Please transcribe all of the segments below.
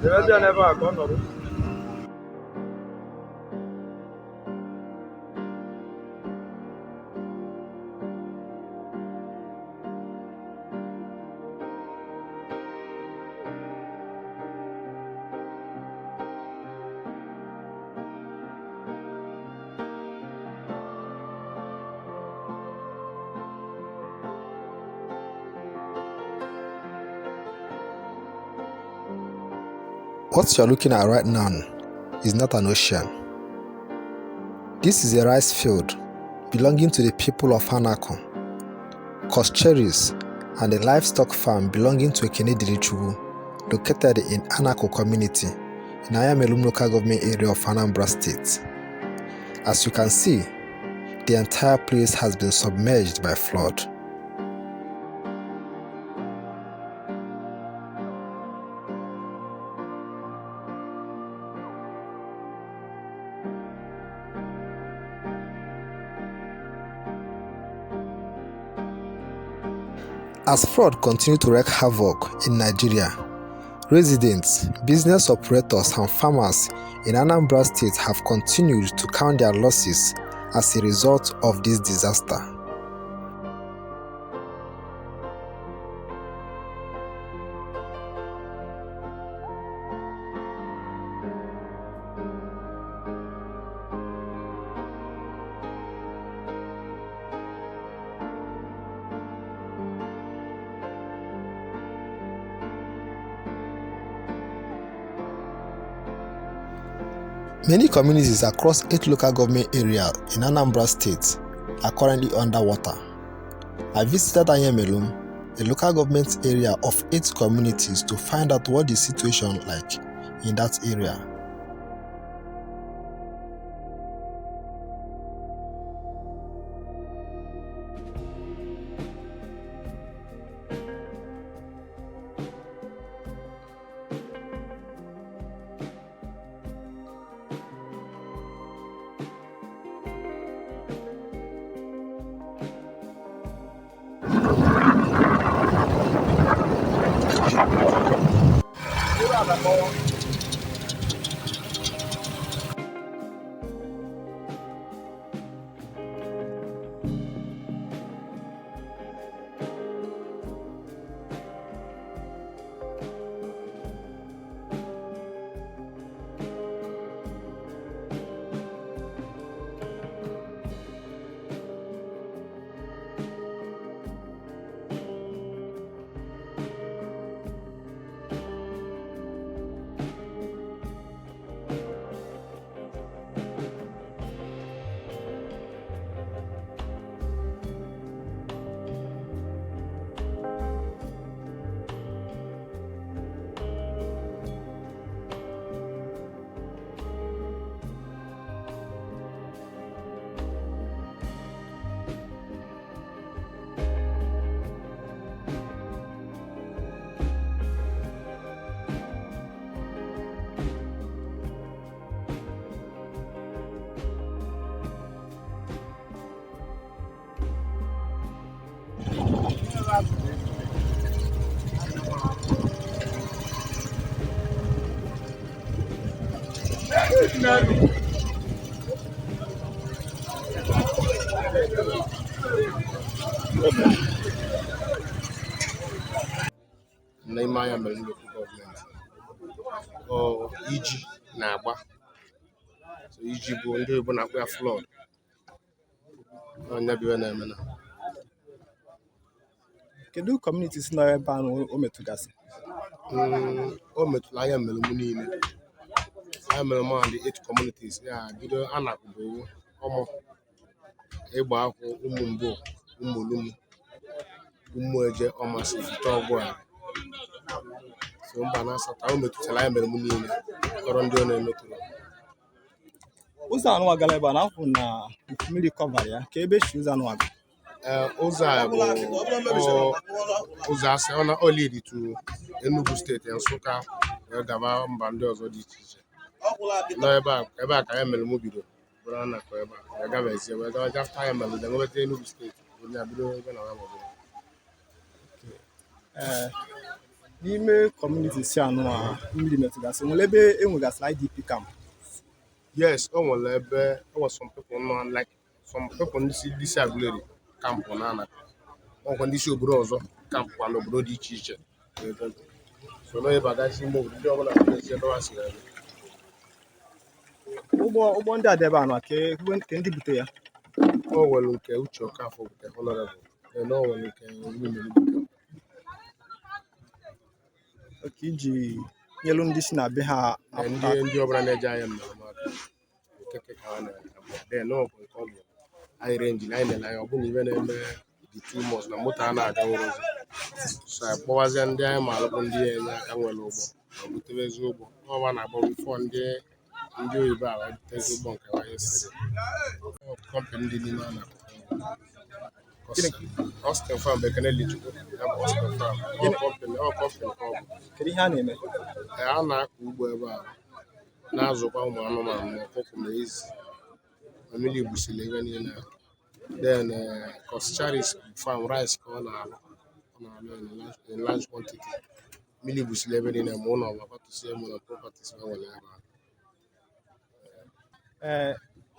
Devastation never gone. What you're looking at right now is not an ocean. This is a rice field belonging to the people of Anakon, Cherries, and a livestock farm belonging to Ekenedirichubu, located in Anako community in Ayamelum Local Government Area of Anambra State. As you can see, the entire place has been submerged by flood. As flood continues to wreak havoc in Nigeria, residents, business operators, and farmers in Anambra State have continued to count their losses as a result of this disaster. Many communities across 8 local government areas in Anambra State are currently underwater. I visited Ayamelum, a local government area of 8 communities, to find out what the situation is like in that area. Ayamelum Local Government or EG na-agba. So EG bụ ndị Igbo na-akpọ ya flood. Onye biwe na-eme na. Kedu communities nọ ebe ahụ o metụgasị? O metụrụ Ayamelum niile. Ayamelum and the 8 communities ya bido Anakụ, Ọmọ, Ịgba Akwụ, Ụmụmbo, Ụmụolum, Ụmụeje, Ọmasị, Ọgwụ. So mba na asatọ o metụtara Ayamelum niile ọrụ ndị ọ na-emetụrụ. Ụzọ anụ agala ebe a na-akwụ na mmiri kọva ya ka ebe shi ụzọ anụ aga. Ụzọ a bụ ụzọ asị ọ na-olidi to Enugu steeti, Nsụka, gaba mba ndị ọzọ dị iche iche. Nọ ebe a ka Ayamelum bido bụrụ Anakụ ebe a gabezie wee gawa afta Ayamelum dị nweta Enugu steeti onye bido ebe na n'ime community si anụ a mmiri metụgasị nwere ebe enwegasịrị IDP camp. Yes, o nwere ebe some people nọ like some people ndị si Aguleri kampụ na ana ọkwa ndị si obodo ọzọ kampụ kwa n'obodo dị iche iche so na ebe agasị ime obodo ndị ọbụla na-esi ebe ha si ebe ụgbọ ndị a dị ebe anụ a ke ndị bute ya. o nwere nke Uche Okafọ bute honorable na o nwere nke Ayamelum bute oke iji nyelu ndị si na be ha ndị ọbụla na-eje Ayamelum aka nkeke ka ha na-abịa na ọbụ nke ọ bụ anyị renji na anyị na-ele ọ bụ na ibe na-eme the 2 months na moto a na-aga nwere ozi so akpọwazie ndị anyị ma alụbụ ndị enye aka nwere ụgbọ ma butebezi ụgbọ ọba na-agba bifọ ndị oyibo a wee butezi ụgbọ nke anyị siri kọmpanị ndị n'ime a na Austin Farm Bekene Lichukwu ya bụ Austin Farm kọmpanị ka ọ bụ kedu ihe a na-eme a na-akọ ugbo ebe a na-azụkwa ụmụ anụmanụ ma ọkụkọ ma ezi famili gbusiri ebe niile then Coscharis farm rice ka ọ na-alụ in large quantity mmiri gbusiri ebe niile ma ụlọ ọgbakọtụsie mụ na properties ma nwere ebe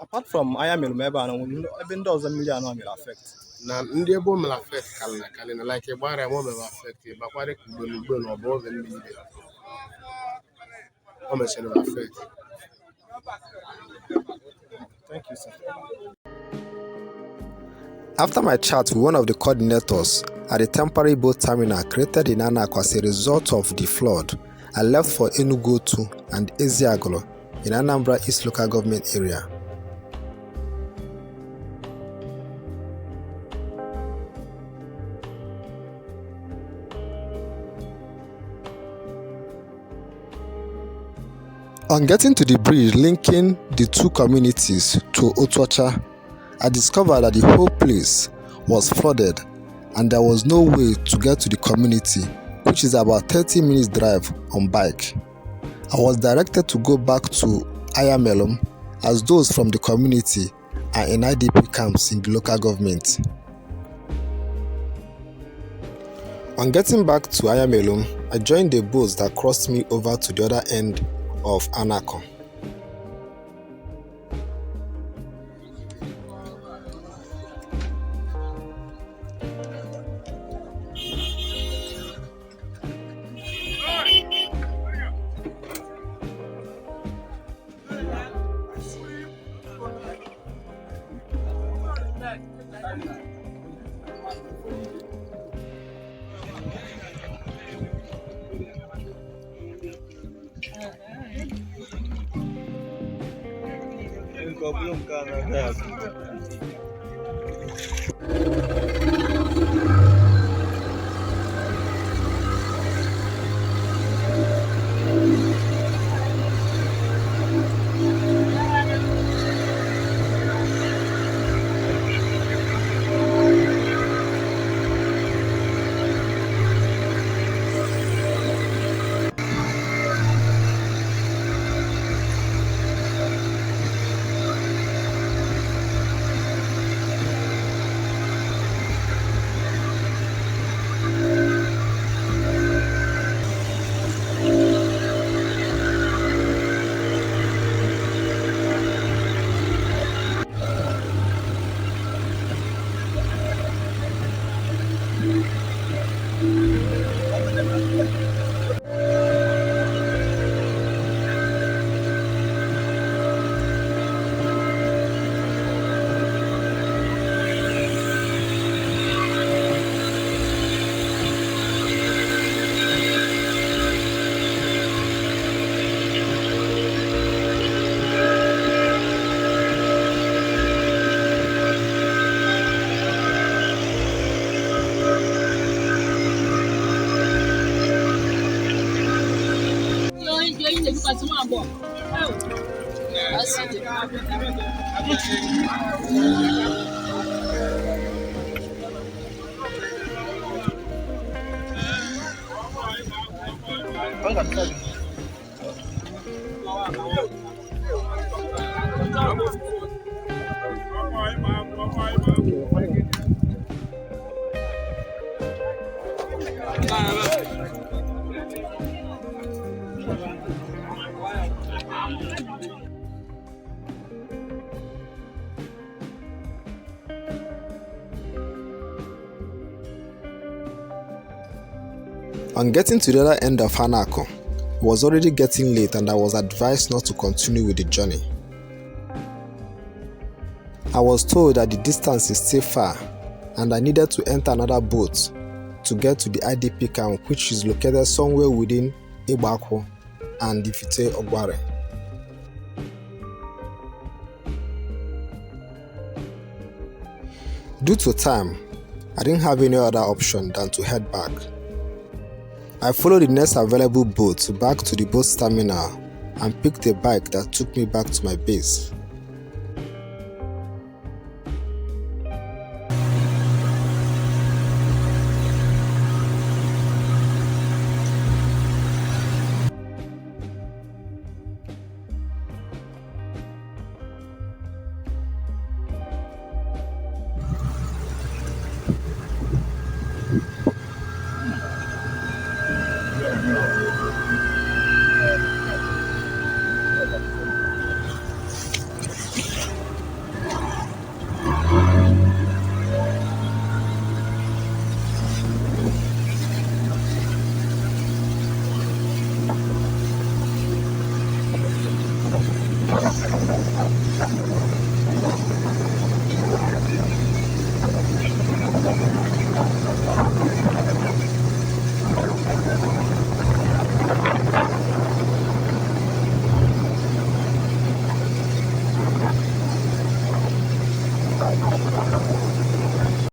apart from Ayamelum ebe a ebe ndị ọzọ mmiri anọ mere affect na ndị ebe o mere affect karịrị na like gbara ya ma o mere affect gbakwara ka ugbo na ọbụ oge mmiri o mechara affect. Thank you, sir. After my chat with one of the coordinators at the temporary boat terminal created in Anakwa as a result of the flood, I left for Enugu and Eziagolo in Anambra East Local Government Area. On getting to the bridge linking the two communities to Otuocha, I discovered that the whole place was flooded and there was no way to get to the community, which is about 30 minutes drive on bike. I was directed to go back to Ayamelum as those from the community are in IDP camps in the local government. On getting back to Ayamelum, I joined the boats that crossed me over to the other end of Anakwa. On getting to the other end of Hanako, it was already getting late and I was advised not to continue with the journey. I was told that the distance is still far and I needed to enter another boat to get to the IDP camp, which is located somewhere within Igbako and Ifite Ogware. Due to time, I didn't have any other option than to head back. I followed the next available boat back to the boat terminal and picked a bike that took me back to my base.